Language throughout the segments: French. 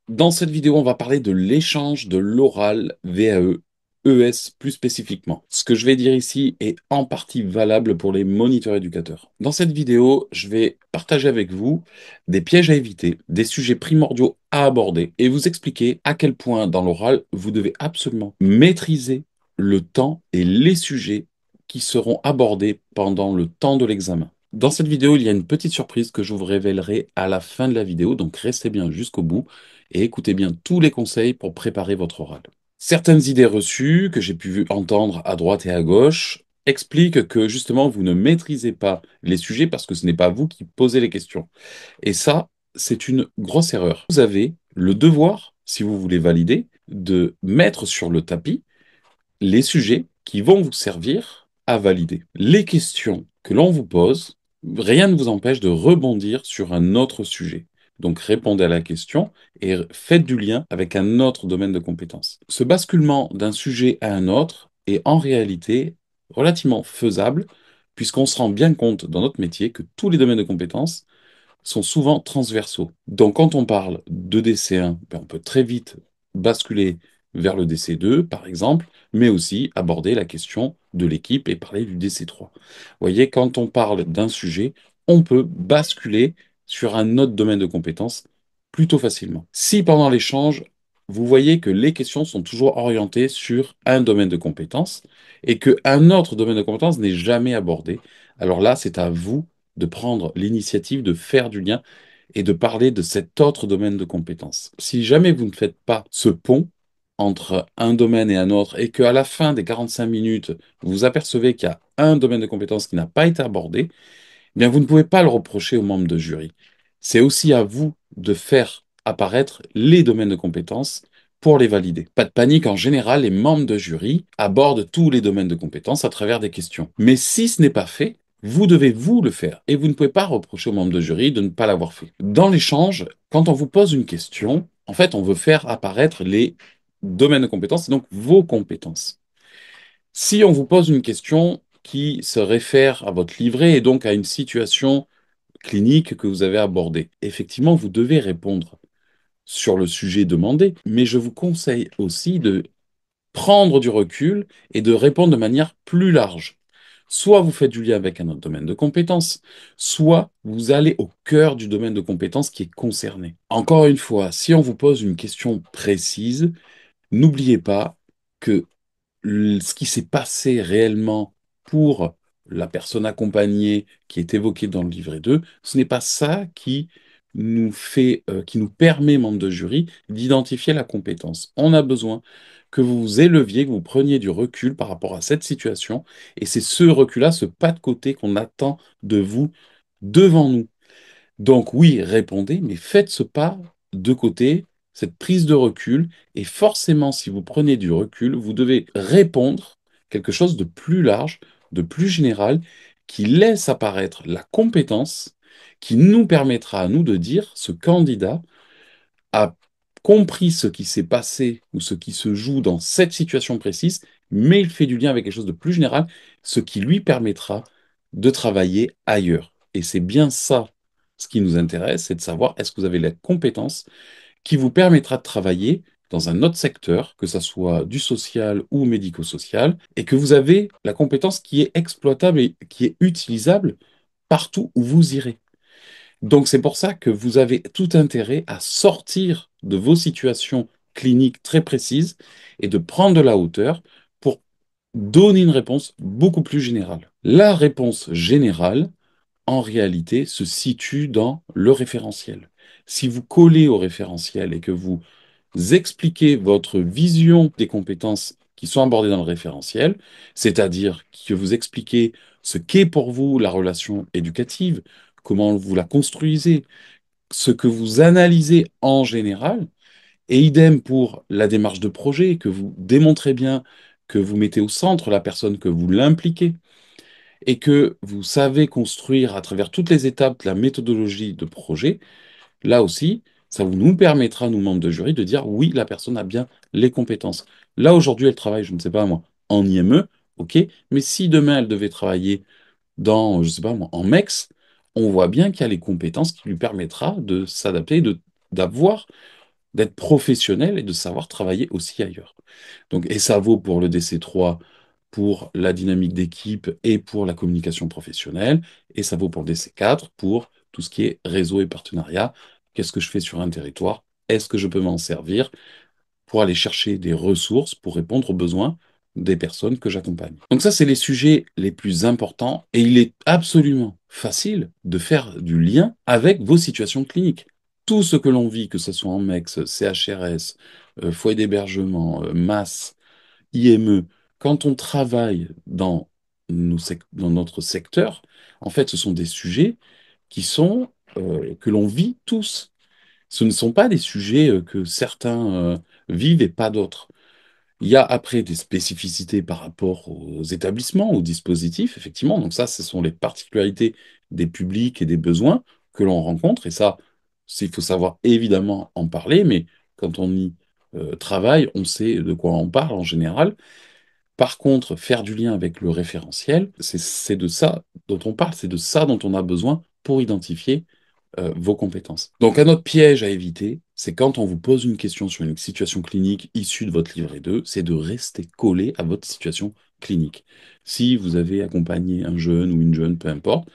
Dans cette vidéo, on va parler de l'échange de l'oral VAE, ES plus spécifiquement. Ce que je vais dire ici est en partie valable pour les moniteurs éducateurs. Dans cette vidéo, je vais partager avec vous des pièges à éviter, des sujets primordiaux à aborder et vous expliquer à quel point dans l'oral, vous devez absolument maîtriser le temps et les sujets qui seront abordés pendant le temps de l'examen. Dans cette vidéo, il y a une petite surprise que je vous révélerai à la fin de la vidéo, donc restez bien jusqu'au bout et écoutez bien tous les conseils pour préparer votre oral. Certaines idées reçues que j'ai pu entendre à droite et à gauche expliquent que justement vous ne maîtrisez pas les sujets parce que ce n'est pas vous qui posez les questions. Et ça, c'est une grosse erreur. Vous avez le devoir, si vous voulez valider, de mettre sur le tapis les sujets qui vont vous servir à valider. Les questions que l'on vous pose, rien ne vous empêche de rebondir sur un autre sujet. Donc répondez à la question et faites du lien avec un autre domaine de compétences. Ce basculement d'un sujet à un autre est en réalité relativement faisable puisqu'on se rend bien compte dans notre métier que tous les domaines de compétences sont souvent transversaux. Donc quand on parle de DC1, ben, on peut très vite basculer vers le DC2, par exemple, mais aussi aborder la question de l'équipe et parler du DC3. Vous voyez, quand on parle d'un sujet, on peut basculer sur un autre domaine de compétences plutôt facilement. Si pendant l'échange, vous voyez que les questions sont toujours orientées sur un domaine de compétences et qu'un autre domaine de compétences n'est jamais abordé, alors là, c'est à vous de prendre l'initiative de faire du lien et de parler de cet autre domaine de compétences. Si jamais vous ne faites pas ce pont entre un domaine et un autre et qu'à la fin des 45 minutes, vous vous apercevez qu'il y a un domaine de compétences qui n'a pas été abordé, eh bien vous ne pouvez pas le reprocher aux membres de jury. C'est aussi à vous de faire apparaître les domaines de compétences pour les valider. Pas de panique, en général, les membres de jury abordent tous les domaines de compétences à travers des questions. Mais si ce n'est pas fait, vous devez vous le faire et vous ne pouvez pas reprocher aux membres de jury de ne pas l'avoir fait. Dans l'échange, quand on vous pose une question, en fait, on veut faire apparaître les domaines de compétences et donc vos compétences. Si on vous pose une question qui se réfère à votre livret et donc à une situation clinique que vous avez abordée, effectivement, vous devez répondre sur le sujet demandé, mais je vous conseille aussi de prendre du recul et de répondre de manière plus large. Soit vous faites du lien avec un autre domaine de compétences, soit vous allez au cœur du domaine de compétences qui est concerné. Encore une fois, si on vous pose une question précise, n'oubliez pas que ce qui s'est passé réellement pour la personne accompagnée qui est évoquée dans le livret 2, ce n'est pas ça qui nous fait, qui nous permet, membres de jury, d'identifier la compétence. On a besoin que vous vous éleviez, que vous preniez du recul par rapport à cette situation, et c'est ce recul-là, ce pas de côté qu'on attend de vous devant nous. Donc oui, répondez, mais faites ce pas de côté, cette prise de recul, et forcément, si vous prenez du recul, vous devez répondre quelque chose de plus large, de plus général, qui laisse apparaître la compétence, qui nous permettra à nous de dire ce candidat a compris ce qui s'est passé ou ce qui se joue dans cette situation précise, mais il fait du lien avec quelque chose de plus général, ce qui lui permettra de travailler ailleurs. Et c'est bien ça ce qui nous intéresse, c'est de savoir est-ce que vous avez la compétence qui vous permettra de travailler dans un autre secteur, que ce soit du social ou médico-social, et que vous avez la compétence qui est exploitable et qui est utilisable partout où vous irez. Donc c'est pour ça que vous avez tout intérêt à sortir de vos situations cliniques très précises et de prendre de la hauteur pour donner une réponse beaucoup plus générale. La réponse générale, en réalité, se situe dans le référentiel. Si vous collez au référentiel et que vous expliquez votre vision des compétences qui sont abordées dans le référentiel, c'est-à-dire que vous expliquez ce qu'est pour vous la relation éducative, comment vous la construisez, ce que vous analysez en général, et idem pour la démarche de projet, que vous démontrez bien que vous mettez au centre la personne, que vous l'impliquez, et que vous savez construire à travers toutes les étapes de la méthodologie de projet, là aussi, ça vous nous permettra, nous membres de jury, de dire oui, la personne a bien les compétences. Là, aujourd'hui, elle travaille, je ne sais pas moi, en IME, ok, mais si demain elle devait travailler dans, je ne sais pas moi, en MEX, on voit bien qu'il y a les compétences qui lui permettra de s'adapter, d'avoir d'être professionnel et de savoir travailler aussi ailleurs. Donc, et ça vaut pour le DC3, pour la dynamique d'équipe et pour la communication professionnelle, et ça vaut pour le DC4, pour tout ce qui est réseau et partenariat. Qu'est-ce que je fais sur un territoire? Est-ce que je peux m'en servir pour aller chercher des ressources pour répondre aux besoins des personnes que j'accompagne? Donc ça, c'est les sujets les plus importants et il est absolument facile de faire du lien avec vos situations cliniques. Tout ce que l'on vit, que ce soit en MEX, CHRS, foyer d'hébergement, MAS, IME, quand on travaille dans, dans notre secteur, en fait, ce sont des sujets qui sont, que l'on vit tous. Ce ne sont pas des sujets que certains vivent et pas d'autres. Il y a après des spécificités par rapport aux établissements, aux dispositifs, effectivement. Donc ça, ce sont les particularités des publics et des besoins que l'on rencontre. Et ça, il faut savoir évidemment en parler, mais quand on y travaille, on sait de quoi on parle en général. Par contre, faire du lien avec le référentiel, c'est de ça dont on parle, c'est de ça dont on a besoin pour identifier vos compétences. Donc, un autre piège à éviter, c'est quand on vous pose une question sur une situation clinique issue de votre livret 2, c'est de rester collé à votre situation clinique. Si vous avez accompagné un jeune ou une jeune, peu importe,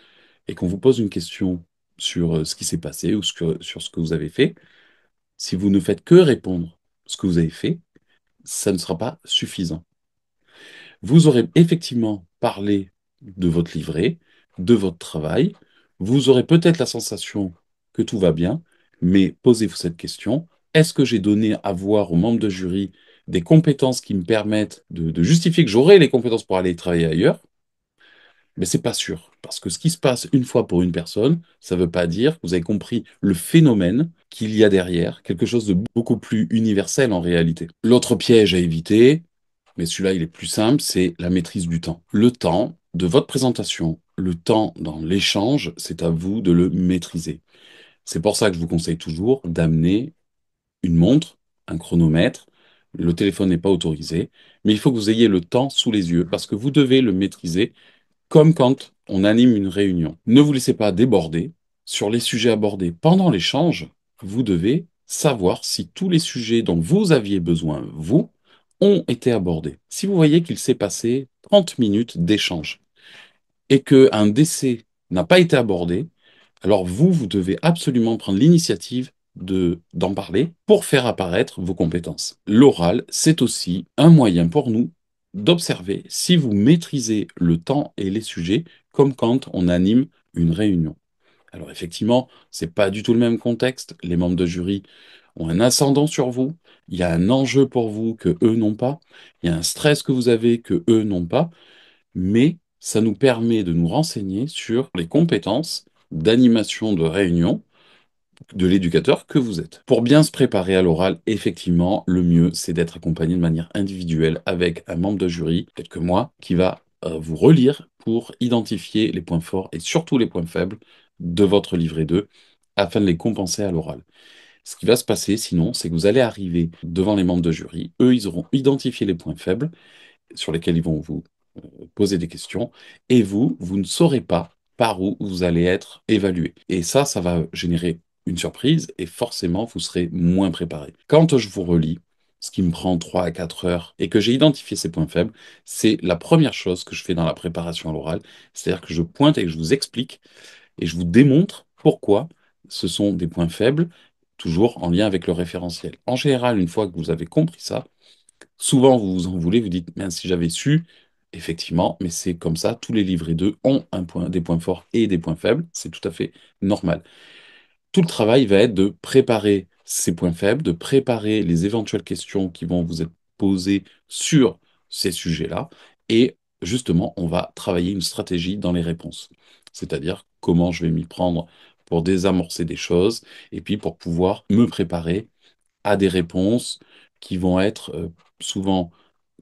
et qu'on vous pose une question sur ce qui s'est passé ou sur ce que vous avez fait, si vous ne faites que répondre ce que vous avez fait, ça ne sera pas suffisant. Vous aurez effectivement parlé de votre livret, de votre travail. Vous aurez peut-être la sensation que tout va bien, mais posez-vous cette question. Est-ce que j'ai donné à voir aux membres de jury des compétences qui me permettent de justifier que j'aurai les compétences pour aller travailler ailleurs? Mais c'est pas sûr. Parce que ce qui se passe une fois pour une personne, ça ne veut pas dire que vous avez compris le phénomène qu'il y a derrière, quelque chose de beaucoup plus universel en réalité. L'autre piège à éviter, mais celui-là, il est plus simple, c'est la maîtrise du temps. Le temps de votre présentation, le temps dans l'échange, c'est à vous de le maîtriser. C'est pour ça que je vous conseille toujours d'amener une montre, un chronomètre. Le téléphone n'est pas autorisé, mais il faut que vous ayez le temps sous les yeux parce que vous devez le maîtriser comme quand on anime une réunion. Ne vous laissez pas déborder sur les sujets abordés pendant l'échange. Vous devez savoir si tous les sujets dont vous aviez besoin, vous, ont été abordés. Si vous voyez qu'il s'est passé 30 minutes d'échange et qu'un décès n'a pas été abordé, alors vous, vous devez absolument prendre l'initiative d'en parler pour faire apparaître vos compétences. L'oral, c'est aussi un moyen pour nous d'observer si vous maîtrisez le temps et les sujets comme quand on anime une réunion. Alors effectivement, c'est pas du tout le même contexte. Les membres de jury ont un ascendant sur vous. Il y a un enjeu pour vous que eux n'ont pas. Il y a un stress que vous avez que eux n'ont pas. Mais ça nous permet de nous renseigner sur les compétences d'animation de réunion de l'éducateur que vous êtes. Pour bien se préparer à l'oral, effectivement, le mieux, c'est d'être accompagné de manière individuelle avec un membre de jury, peut-être que moi, qui va vous relire pour identifier les points forts et surtout les points faibles de votre livret 2 afin de les compenser à l'oral. Ce qui va se passer sinon, c'est que vous allez arriver devant les membres de jury. Eux, ils auront identifié les points faibles sur lesquels ils vont vous poser des questions, et vous, vous ne saurez pas par où vous allez être évalué. Et ça va générer une surprise, et forcément, vous serez moins préparé. Quand je vous relis, ce qui me prend 3 à 4 heures, et que j'ai identifié ces points faibles, c'est la première chose que je fais dans la préparation à l'oral, c'est-à-dire que je pointe et que je vous explique, et je vous démontre pourquoi ce sont des points faibles, toujours en lien avec le référentiel. En général, une fois que vous avez compris ça, souvent, vous vous en voulez, vous dites, mince, si j'avais su, effectivement, mais c'est comme ça, tous les livrets 2 ont des points forts et des points faibles, c'est tout à fait normal. Tout le travail va être de préparer ces points faibles, de préparer les éventuelles questions qui vont vous être posées sur ces sujets-là, et justement, on va travailler une stratégie dans les réponses, c'est-à-dire comment je vais m'y prendre pour désamorcer des choses, et puis pour pouvoir me préparer à des réponses qui vont être souvent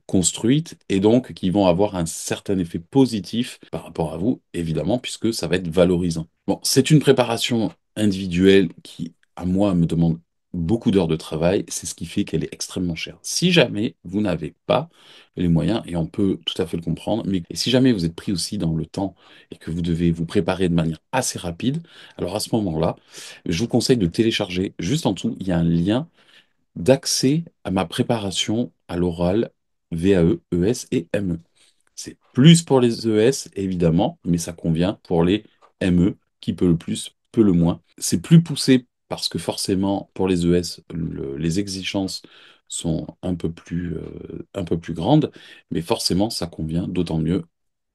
construites et donc qui vont avoir un certain effet positif par rapport à vous, évidemment, puisque ça va être valorisant. Bon, c'est une préparation individuelle qui, à moi, me demande beaucoup d'heures de travail. C'est ce qui fait qu'elle est extrêmement chère. Si jamais vous n'avez pas les moyens, et on peut tout à fait le comprendre, mais et si jamais vous êtes pris aussi dans le temps et que vous devez vous préparer de manière assez rapide, alors à ce moment-là, je vous conseille de télécharger juste en dessous, il y a un lien d'accès à ma préparation à l'oral VAE, ES et ME. C'est plus pour les ES, évidemment, mais ça convient pour les ME, qui peut le plus, peut le moins. C'est plus poussé parce que forcément, pour les ES, les exigences sont un peu plus grandes, mais forcément, ça convient d'autant mieux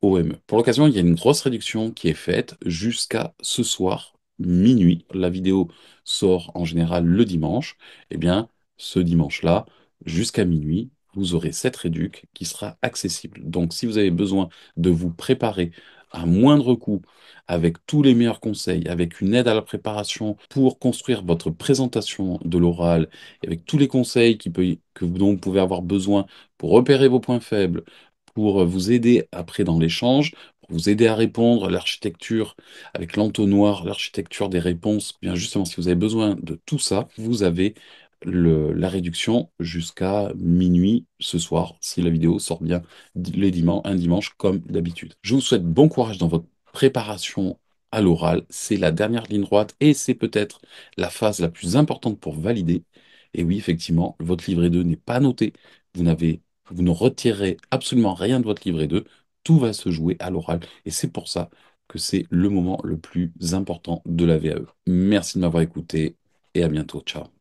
au ME. Pour l'occasion, il y a une grosse réduction qui est faite jusqu'à ce soir, minuit. La vidéo sort en général le dimanche. Eh bien, ce dimanche-là, jusqu'à minuit, vous aurez cette réduc qui sera accessible. Donc, si vous avez besoin de vous préparer à moindre coût, avec tous les meilleurs conseils, avec une aide à la préparation pour construire votre présentation de l'oral, et avec tous les conseils dont vous pouvez avoir besoin pour repérer vos points faibles, pour vous aider après dans l'échange, pour vous aider à répondre, l'architecture avec l'entonnoir, l'architecture des réponses, bien justement, si vous avez besoin de tout ça, vous avez la réduction jusqu'à minuit ce soir, si la vidéo sort bien un dimanche comme d'habitude. Je vous souhaite bon courage dans votre préparation à l'oral. C'est la dernière ligne droite et c'est peut-être la phase la plus importante pour valider. Et oui, effectivement, votre livret 2 n'est pas noté. Vous n'avez, vous ne retirerez absolument rien de votre livret 2. Tout va se jouer à l'oral. Et c'est pour ça que c'est le moment le plus important de la VAE. Merci de m'avoir écouté et à bientôt. Ciao.